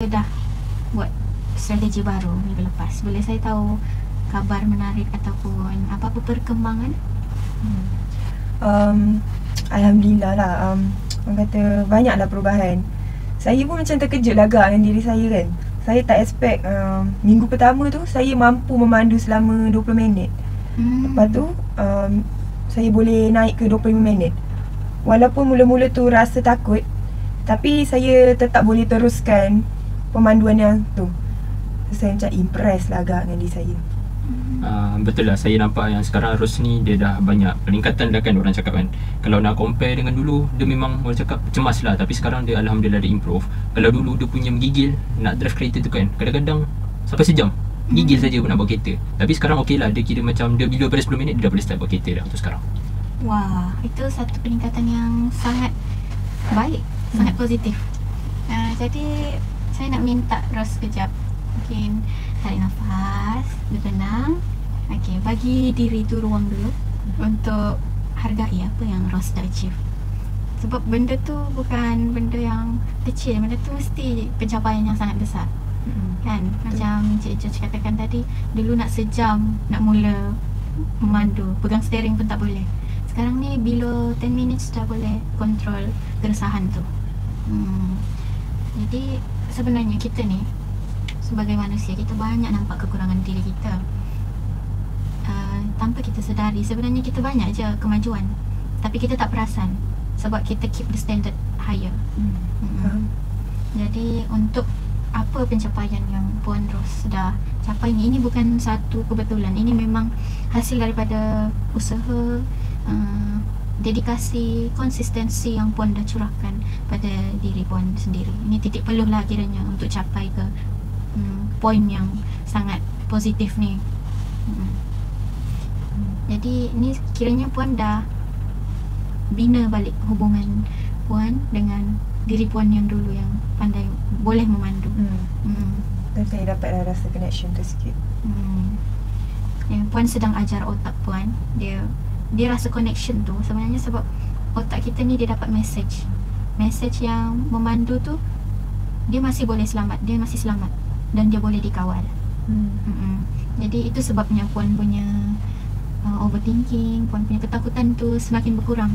dah buat strategi baru minggu lepas. Boleh saya tahu kabar menarik ataupun apa-apa perkembangan? Alhamdulillah lah. Orang kata banyaklah perubahan. Saya pun macam terkejut lah agak dengan diri saya kan. Saya tak expect minggu pertama tu saya mampu memandu selama 20 minit. Lepas tu saya boleh naik ke 25 minit. Walaupun mula-mula tu rasa takut, tapi saya tetap boleh teruskan pemanduan yang tu. Saya macam impress lah agak dengan diri saya. Betul lah, saya nampak yang sekarang Ros ni dia dah banyak peningkatan dah kan, orang cakap kan. Kalau nak compare dengan dulu, dia memang orang cakap cemas lah, tapi sekarang dia Alhamdulillah dia improve. Kalau dulu dia punya menggigil nak drive kereta tu kan, kadang-kadang sampai sejam gigil saja pun nak bawa kereta. Tapi sekarang okey lah, dia kira macam dia bila pada 10 minit dia dah boleh start bawa kereta dah untuk sekarang. Wah, itu satu peningkatan yang sangat baik, sangat positif. Jadi saya nak minta Ros kejap, mungkin tarik nafas, bertenang. Okey, bagi diri tu ruang dulu untuk hargai apa yang Ros dah achieve. Sebab benda tu bukan benda yang kecil, benda tu mesti pencapaian yang sangat besar. Kan? Macam Cik George katakan tadi, dulu nak sejam nak mula memandu, pegang steering pun tak boleh. Sekarang ni below 10 minutes dah boleh kontrol keresahan tu. Jadi sebenarnya kita ni sebagai manusia, kita banyak nampak kekurangan diri kita. Tanpa kita sedari, sebenarnya kita banyak je kemajuan, tapi kita tak perasan sebab kita keep the standard higher. Jadi untuk apa pencapaian yang Puan Ros dah capai ni, ini bukan satu kebetulan. Ini memang hasil daripada usaha, dedikasi, konsistensi yang Puan dah curahkan pada diri Puan sendiri. Ini titik peluh lah kiranya untuk capai ke poin yang sangat positif ni. Jadi ni kiranya Puan dah bina balik hubungan Puan dengan diri Puan yang dulu yang pandai boleh memandu. Dan saya dapat rasa connection tu sikit. Puan sedang ajar otak Puan. Dia rasa connection tu sebenarnya sebab otak kita ni dia dapat message yang memandu tu dia masih boleh selamat, dia masih selamat dan dia boleh dikawal. Jadi itu sebabnya Puan punya overthinking, Puan punya ketakutan tu semakin berkurang.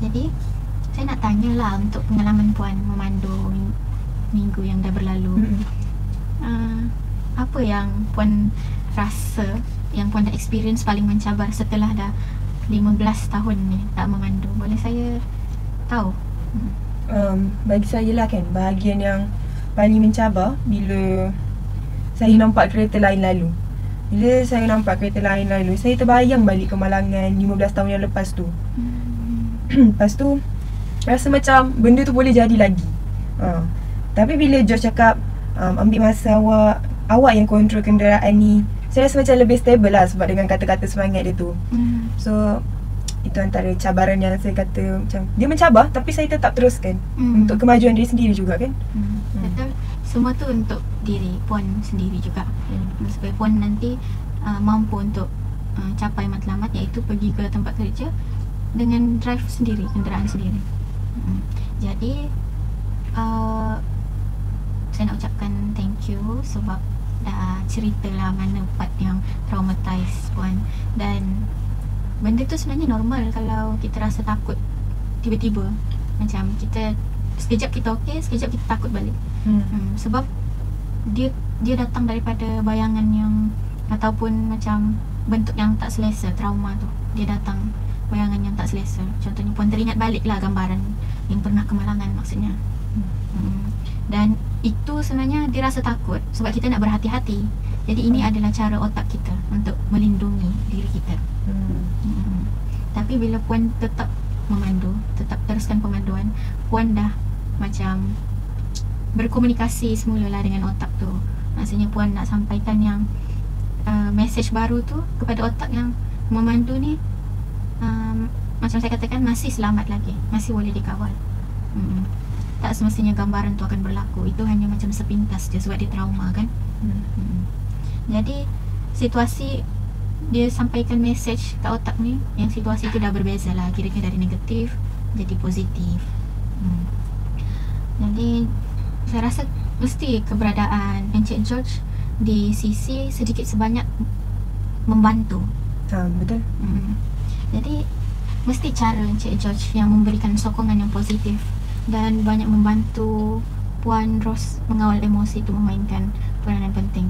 Jadi saya nak tanyalah untuk pengalaman Puan memandu minggu yang dah berlalu. Apa yang Puan rasa, yang Puan dah experience paling mencabar setelah dah 15 tahun ni tak memandu? Boleh saya tahu? Bagi saya lah kan, bahagian yang paling mencabar bila saya nampak kereta lain lalu. Bila saya nampak kereta lain lalu, saya terbayang balik kemalangan 15 tahun yang lepas tu. Lepas tu rasa macam benda tu boleh jadi lagi. Tapi bila George cakap ambil masa awak yang kontrol kenderaan ni, saya rasa macam lebih stable lah sebab dengan kata-kata semangat dia tu. So itu antara cabaran yang saya kata macam dia mencabar, tapi saya tetap teruskan untuk kemajuan diri sendiri juga kan. Betul. Semua tu untuk diri Puan sendiri juga. Supaya Puan nanti mampu untuk capai matlamat, iaitu pergi ke tempat kerja dengan drive sendiri, kenderaan sendiri. Jadi saya nak ucapkan thank you sebab dah ceritalah mana part yang traumatise Puan. Dan benda tu sebenarnya normal kalau kita rasa takut tiba-tiba. Macam kita sekejap kita okey, sekejap kita takut balik. Sebab dia datang daripada bayangan yang ataupun macam bentuk yang tak selesa, trauma tu. Dia datang bayangan yang tak selesa. Contohnya Puan teringat baliklah gambaran yang pernah kemalangan maksudnya. Dan itu sebenarnya dia rasa takut sebab kita nak berhati-hati. Jadi ini adalah cara otak kita untuk melindungi diri kita. Tapi bila Puan tetap memandu, tetap teruskan pemanduan, Puan dah macam berkomunikasi semula lah dengan otak tu. Maksudnya Puan nak sampaikan yang message baru tu kepada otak yang memandu ni macam saya katakan masih selamat lagi, masih boleh dikawal. Tak semestinya gambaran tu akan berlaku. Itu hanya macam sepintas je sebab dia trauma kan. Jadi situasi dia sampaikan message kat otak ni, yang situasi tu dah berbeza lah, kira-kira dari negatif jadi positif. Jadi saya rasa mesti keberadaan Encik George di sisi sedikit sebanyak membantu. Betul. Jadi mesti cara Encik George yang memberikan sokongan yang positif dan banyak membantu Puan Ros mengawal emosi itu memainkan peranan penting.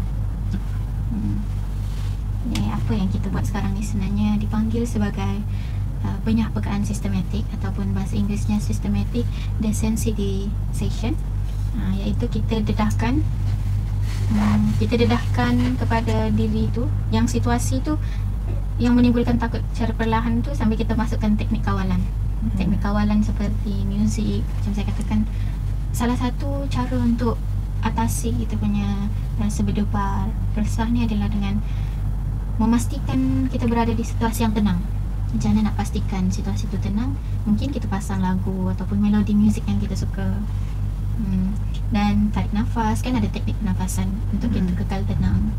Ni apa yang kita buat sekarang ni sebenarnya dipanggil sebagai penyahpekaan sistematik ataupun bahasa Inggerisnya systematic desensitization, iaitu kita dedahkan kepada diri tu yang situasi tu yang menimbulkan takut secara perlahan tu sambil kita masukkan teknik kawalan. Teknik kawalan seperti muzik, macam saya katakan, salah satu cara untuk atasi kita punya rasa berdebar, resah ni adalah dengan memastikan kita berada di situasi yang tenang. Macam mana nak pastikan situasi tu tenang? Mungkin kita pasang lagu ataupun melodi muzik yang kita suka. Dan tarik nafas, kan ada teknik pernafasan untuk kita kekal tenang.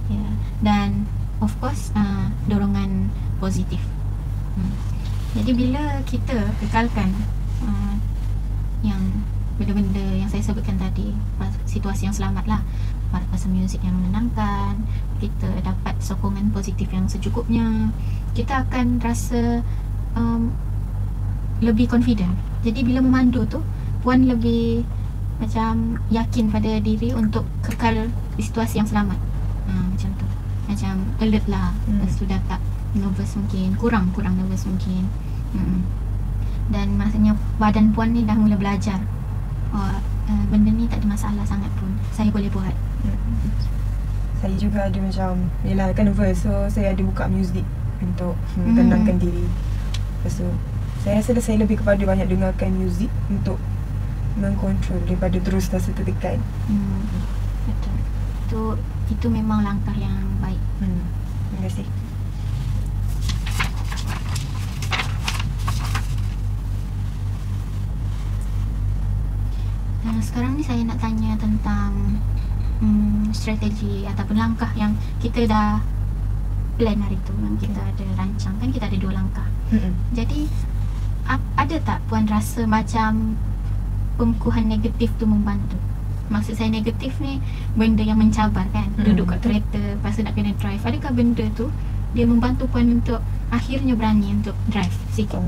Ya. Dan of course dorongan positif. Jadi bila kita kekalkan yang benda-benda yang saya sebutkan tadi, situasi yang selamat lah, pasang muzik yang menenangkan, kita dapat sokongan positif yang secukupnya, kita akan rasa lebih confident. Jadi bila memandu tu, Puan lebih macam yakin pada diri untuk kekal di situasi yang selamat. Macam tu, macam alert lah. Lepas tu dah tak nervous mungkin, kurang nervous mungkin. Dan maksudnya badan Puan ni dah mula belajar, benda ni tak ada masalah sangat pun, saya boleh buat. Saya juga ada macam, yelah kan nervous, so saya ada buka muzik untuk tenangkan diri. Lepas tu saya rasa saya lebih kepada banyak dengarkan muzik untuk mengkontrol daripada terus rasa tertekan. Betul. Itu memang langkah yang baik. Terima kasih. Sekarang ni saya nak tanya tentang strategi ataupun langkah yang kita dah plan hari tu, yang kita ada rancang. Kan kita ada 2 langkah. Jadi ada tak Puan rasa macam pengukuhan negatif tu membantu? Maksud saya negatif ni benda yang mencabar kan, duduk kat kereta lepas tu nak kena drive. Adakah benda tu dia membantu Puan untuk akhirnya berani untuk drive sikit?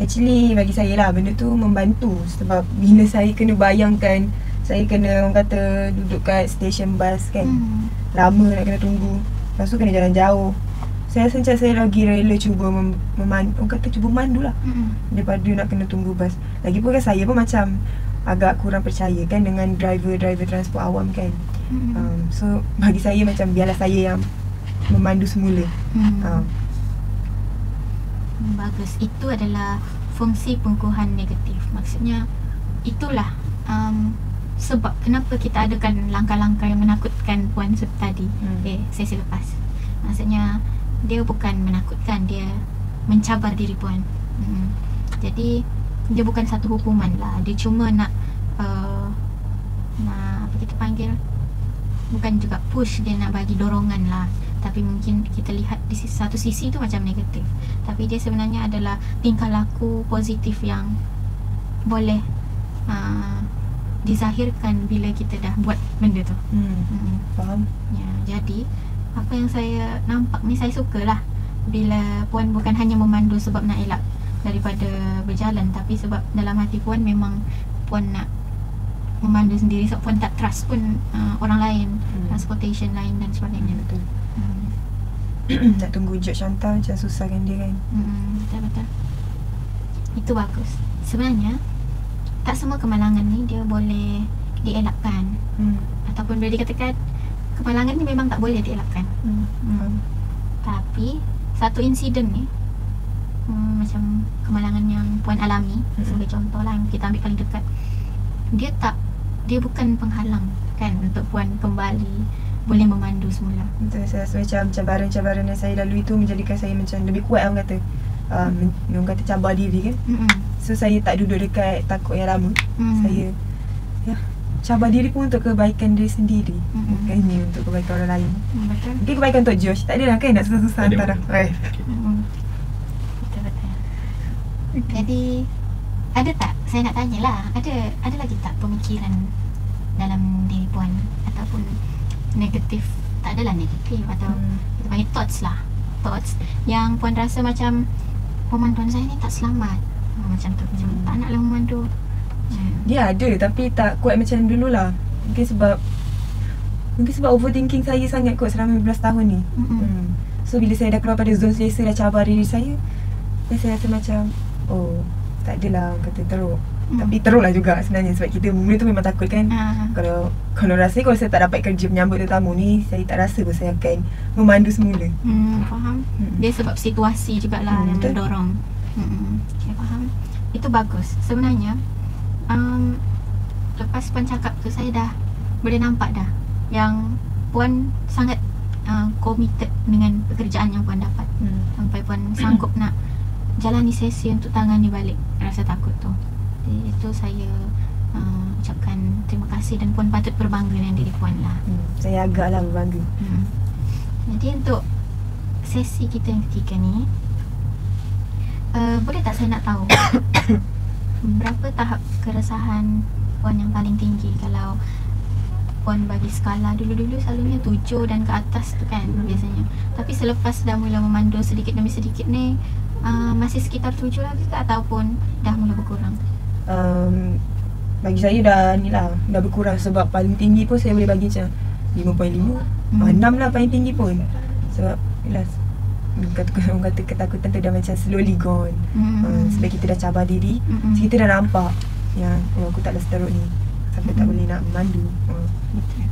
Actually bagi saya lah benda tu membantu. Sebab bila saya kena bayangkan saya kena, orang kata, duduk kat stesen bas kan, lama nak kena tunggu, lepas tu kena jalan jauh, saya rasa macam saya lagi rela cuba orang kata cuba memandu lah, daripada nak kena tunggu bas. Lagipun kan saya pun macam agak kurang percaya kan dengan driver transport awam kan. So bagi saya macam biarlah saya yang memandu semula. Bagus. Itu adalah fungsi pengukuhan negatif. Maksudnya itulah sebab kenapa kita adakan langkah-langkah yang menakutkan Puan tadi. Sesi lepas. Maksudnya dia bukan menakutkan, dia mencabar diri Puan. Jadi dia bukan satu hukuman lah. Dia cuma nak apa kita panggil, bukan juga push, dia nak bagi dorongan lah. Tapi mungkin kita lihat di satu sisi tu macam negatif, tapi dia sebenarnya adalah tingkah laku positif yang boleh dizahirkan bila kita dah buat benda tu. Faham. Ya, jadi apa yang saya nampak ni, saya sukalah bila Puan bukan hanya memandu sebab nak elak daripada berjalan, tapi sebab dalam hati Puan memang Puan nak memandu sendiri, sebab Puan tak trust pun orang lain, transportation lain dan sebagainya. Betul. Nak tunggu George hantar macam susahkan dia kan. Betul. Itu bagus. Sebenarnya tak semua kemalangan ni dia boleh dielakkan, ataupun boleh dikatakan kemalangan ni memang tak boleh dielakkan. Tapi satu insiden ni, macam kemalangan yang Puan alami, sebagai contoh lah yang kita ambil paling dekat, dia bukan penghalang kan untuk Puan kembali boleh memandu semula. Betul. Saya rasa macam cabaran-cabaran yang saya lalui tu menjadikan saya macam lebih kuat, orang kata. Orang kata cabar diri kan. So saya tak duduk dekat takut yang lama. Saya cabar diri pun untuk kebaikan diri sendiri, bukannya untuk kebaikan orang lain. Betul. Mungkin kebaikan untuk Josh, tak adalah kan nak susah-susah hantar dah. Betul. Jadi ada tak saya nak tanyalah, ada lagi tak pemikiran dalam diri puan ataupun negatif, tak adalah negatif atau kita panggil thoughts lah, thoughts yang puan rasa macam pemanduan saya ni tak selamat, macam tu, macam tak naklah memandu. Dia ada tapi tak kuat macam dulu lah. Mungkin sebab overthinking saya sangat kot selama 15 tahun ni. So bila saya dah keluar pada zon selesa, dah cabar diri saya, dan saya rasa macam tak adalah orang kata teruk. Tapi teruk lah juga sebenarnya, sebab kita mula tu memang takut kan. Kalau rasanya kalau saya tak dapat kerja menyambut tetamu ni, saya tak rasa pun saya akan memandu semula. Faham. Dia sebab situasi jugalah yang betul. mendorong. Okay, faham. Itu bagus sebenarnya. Lepas puan cakap tu, saya dah boleh nampak dah yang puan sangat committed dengan pekerjaan yang puan dapat. Sampai puan sanggup nak jalani sesi untuk tangani balik rasa takut tu. Jadi itu saya ucapkan terima kasih, dan puan patut berbangga dengan diri puan lah. Saya agaklah berbangga. Jadi untuk sesi kita yang ketiga ni, boleh tak saya nak tahu berapa tahap keresahan puan yang paling tinggi? Kalau puan bagi skala, dulu-dulu selalunya 7 dan ke atas tu kan biasanya. Tapi selepas dah mula memandu sedikit demi sedikit ni, masih sekitar 7 lagi ke ataupun dah mula berkurang? Bagi saya dah berkurang, sebab paling tinggi pun saya boleh bagi macam 5.5, 6 lah paling tinggi pun. Sebab yelah, orang kata ketakutan tu dah macam slowly gone. Sebab kita dah cabar diri, so kita dah nampak yang aku taklah seteruk ni sampai tak boleh nak memandu. Betul.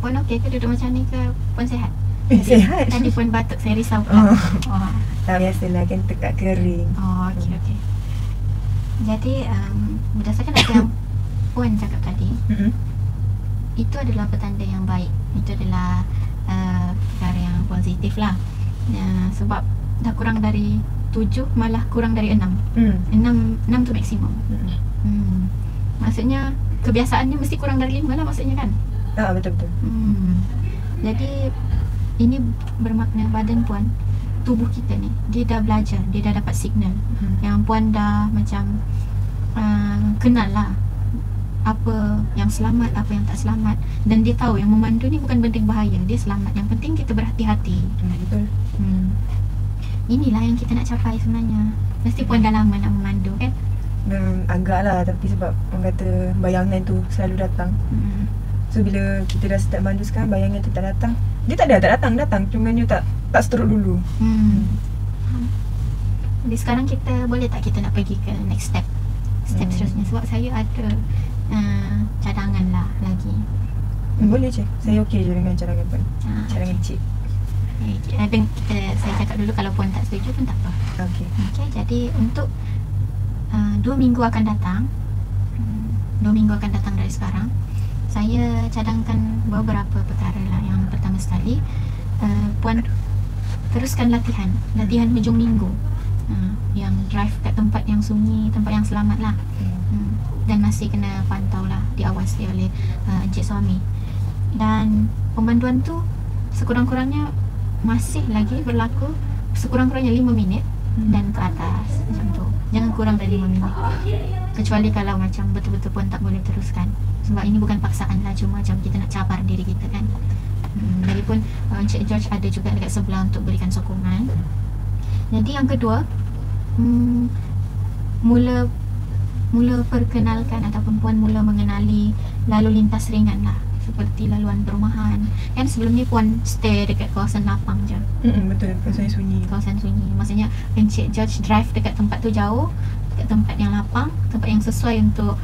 Puan okey ke duduk macam ni ke? Puan sihat? Sihat. Tadi puan batuk, saya risau pula. Tak biasalah kan, tekak kering. Okey. Jadi berdasarkan apa yang puan cakap tadi, itu adalah petanda yang baik. Itu adalah perkara yang positif lah. Sebab dah kurang dari 7, malah kurang dari 6. 6 tu maksimum. Maksudnya kebiasaannya mesti kurang dari 5 lah maksudnya kan? Betul-betul. Jadi ini bermakna badan puan, tubuh kita ni, dia dah belajar, dia dah dapat signal yang puan dah macam kenal lah apa yang selamat, apa yang tak selamat. Dan dia tahu yang memandu ni bukan benda yang bahaya, dia selamat. Yang penting kita berhati-hati. Betul. Inilah yang kita nak capai sebenarnya. Mesti puan dah lama nak memandu kan? Agak lah, tapi sebab orang kata bayangan tu selalu datang. So bila kita dah start mandu sekarang, bayangan tu tak datang. Dia tak datang, cuma dia tak seteruk dulu. Jadi sekarang kita boleh tak kita nak pergi ke next step seterusnya? Sebab saya ada cadangan lah lagi. Boleh cik, saya okey je dengan cadangan puan. Cadangan cik. Saya cakap dulu, kalau puan tak setuju pun tak apa. Okey. Jadi untuk 2 minggu akan datang, 2 minggu akan datang dari sekarang, saya cadangkan beberapa perkara lah. Yang pertama sekali, puan teruskan latihan hujung minggu, yang drive kat tempat yang sunyi, tempat yang selamat lah. Dan masih kena pantau lah, diawasi oleh encik suami. Dan pemanduan tu sekurang-kurangnya masih lagi berlaku sekurang-kurangnya 5 minit dan ke atas, macam tu. Jangan kurang dari 5 minit. Kecuali kalau macam betul-betul pun tak boleh teruskan. Sebab ini bukan paksaan lah, cuma macam kita nak cabar diri kita kan. Lagipun Encik George ada juga dekat sebelah untuk berikan sokongan. Jadi yang kedua, mula perkenalkan ataupun puan mula mengenali lalu lintas ringan lah, seperti laluan perumahan. Kan sebelum ni puan stay dekat kawasan lapang je. Betul, kawasan sunyi. Maksudnya Encik George drive dekat tempat tu jauh, dekat tempat yang lapang, tempat yang sesuai untuk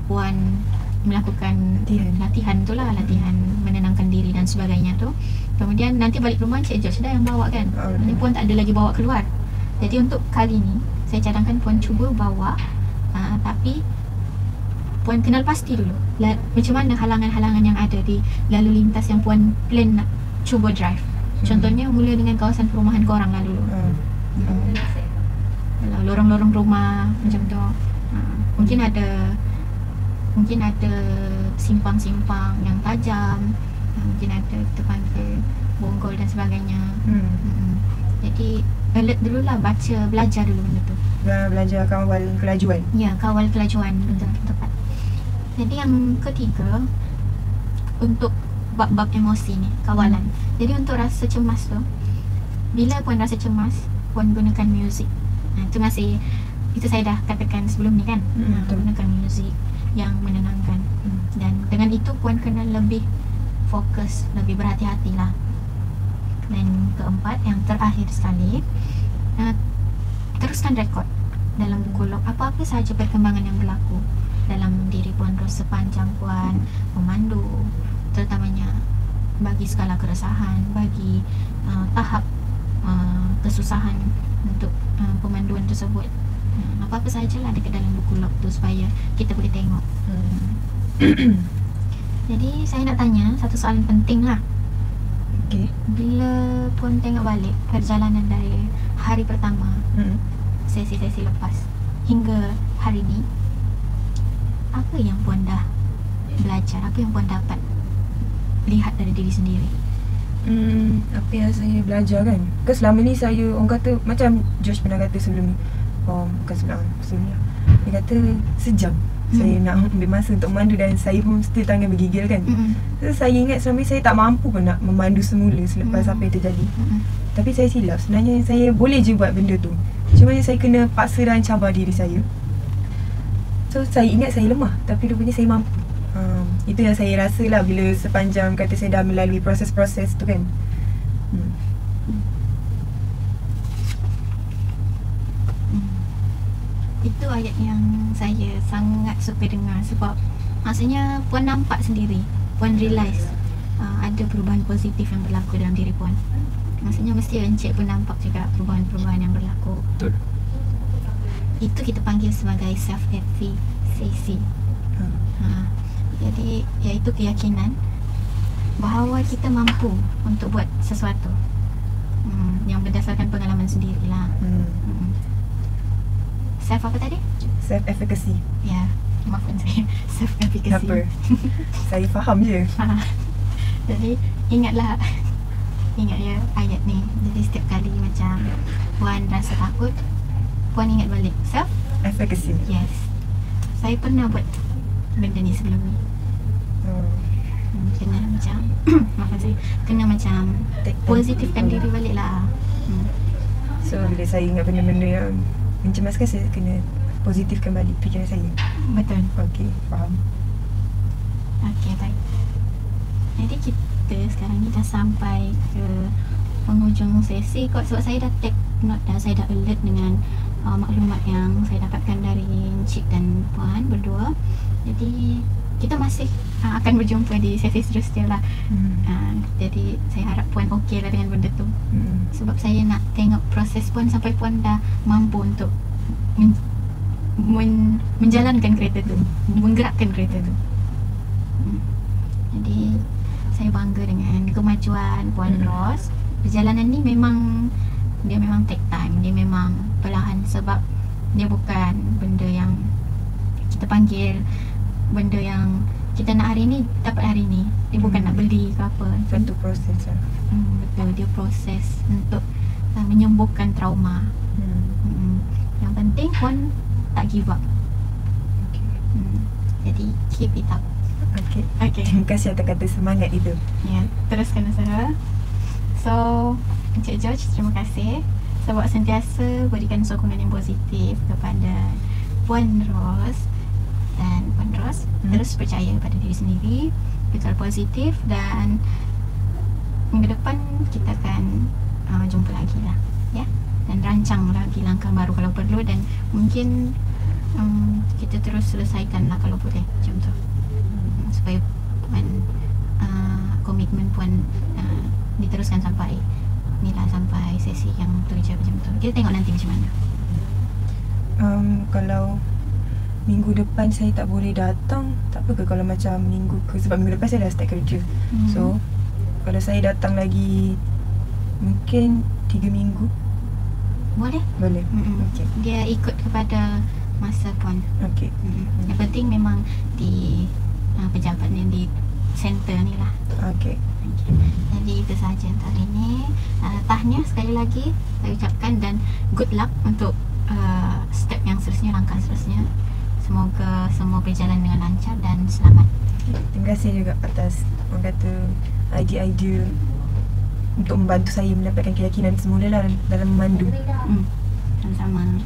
puan melakukan latihan tu lah, latihan menenangkan diri dan sebagainya tu. Kemudian nanti balik rumah Encik George dah yang bawa kan. Jadi puan tak ada lagi bawa keluar. Jadi untuk kali ni saya cadangkan puan cuba bawa, tapi puan kenal pasti dulu macam mana halangan-halangan yang ada di lalu lintas yang puan plan nak cuba drive. Contohnya mula dengan kawasan perumahan korang lah dulu. Kalau lorong-lorong rumah macam tu, mungkin ada simpang-simpang yang tajam, mungkin ada kita panggil bonggol dan sebagainya. Jadi alert dululah, belajar dulu benda tu. belajar kawal kelajuan. Ya, kawal kelajuan, betul, tepat. Jadi yang ketiga, untuk bab-bab emosi ni, kawalan. Jadi untuk rasa cemas tu, bila puan rasa cemas, puan gunakan muzik. Itu saya dah katakan sebelum ni kan. Betul. Gunakan muzik yang menenangkan. Dan dengan itu puan kena lebih fokus, lebih berhati-hati lah. Dan keempat, yang terakhir sekali, teruskan rekod dalam buku log apa-apa sahaja perkembangan yang berlaku dalam diri Puan Ros sepanjang Puan memandu, terutamanya bagi skala keresahan, bagi tahap kesusahan untuk pemanduan tersebut. Apa-apa sahajalah dekat dalam buku log tu supaya kita boleh tengok. Jadi saya nak tanya satu soalan penting lah. Okey. Bila Puan tengok balik perjalanan dari hari pertama, sesi-sesi lepas hingga hari ni, apa yang Puan dah belajar, apa yang Puan dapat lihat dari diri sendiri? Apa yang saya belajar kan, selama ni saya, orang kata macam Josh pernah kata sebelum ni, bukan sebelum ni, dia kata sejam saya nak ambil masa untuk memandu dan saya pun still tangan bergigil kan. So, saya ingat selama ni saya tak mampu pun nak memandu semula selepas apa yang terjadi. Tapi saya silap, sebenarnya saya boleh je buat benda tu, cuma saya kena paksa dan cabar diri saya. So saya ingat saya lemah, tapi rupanya saya mampu. Itu yang saya rasa lah bila sepanjang kata saya dah melalui proses-proses tu kan. Itu ayat yang saya sangat suka dengar, sebab maksudnya Puan nampak sendiri, Puan realise ada perubahan positif yang berlaku dalam diri Puan. Maksudnya mesti Encik pun nampak juga perubahan-perubahan yang berlaku. Betul. Itu kita panggil sebagai self-efficacy. Jadi iaitu keyakinan bahawa kita mampu untuk buat sesuatu yang berdasarkan pengalaman sendirilah. Self apa tadi? Self-efficacy. Ya, maafkan saya. Self-efficacy. Apa? Saya faham je. Jadi ingat ya ayat ni. Jadi setiap kali macam Puan rasa takut, Puan ingat balik Efficacy. Yes, saya pernah buat benda ni sebelum ni. Kena macam maafkan saya, kena macam positifkan diri balik lah. So bila saya ingat benda-benda yang mencemaskan, saya kena positifkan balik fikiran saya. Betul. Okey, faham. Okey, baik. Jadi kita sekarang ni dah sampai ke penghujung sesi kot, sebab saya dah take note dah, saya dah alert dengan maklumat yang saya dapatkan dari Encik dan Puan berdua. Jadi kita masih akan berjumpa di sesi seterusnya lah. Jadi saya harap Puan okey lah dengan benda tu. Sebab saya nak tengok proses Puan sampai Puan dah mampu untuk menjalankan kereta tu, menggerakkan kereta tu. Jadi saya bangga dengan kemajuan Puan Ros. Perjalanan ni memang take time, dia memang perlahan, sebab dia bukan benda yang kita panggil benda yang kita nak hari ni dapat hari ni. Dia bukan nak beli ke apa. Satu proses lah. Betul, dia proses untuk menyembuhkan trauma. Yang penting Puan tak give up. Jadi keep it up. Okey. Okay. Terima kasih atas kata semangat itu. Ya, teruskan usaha. So, Encik George, terima kasih sebab sentiasa berikan sokongan yang positif kepada Puan Ros. Dan Puan Ros terus percaya pada diri sendiri, betul positif, dan minggu depan kita akan jumpa lagi lah, ya, dan rancang lagi langkah baru kalau perlu, dan mungkin kita terus selesaikan lah kalau boleh macam tu, supaya Puan komitmen Puan diteruskan sampai ni lah, sampai sesi yang tujuh macam tu. Kita tengok nanti macam mana. Kalau minggu depan saya tak boleh datang, tak apa ke kalau macam minggu ke, sebab minggu depan saya dah start kerja. So kalau saya datang lagi mungkin 3 minggu. Boleh? Boleh. Okay. Dia ikut kepada masa Puan. Okey. Yang penting memang di pejabat yang di center ni lah. Okey. Jadi itu sahaja untuk hari ini. Tahniah sekali lagi saya ucapkan, dan good luck untuk step yang seterusnya, langkah seterusnya. Semoga semua berjalan dengan lancar dan selamat. Terima kasih juga atas orang kata idea-idea untuk membantu saya mendapatkan keyakinan semula dalam memandu. Sama-sama.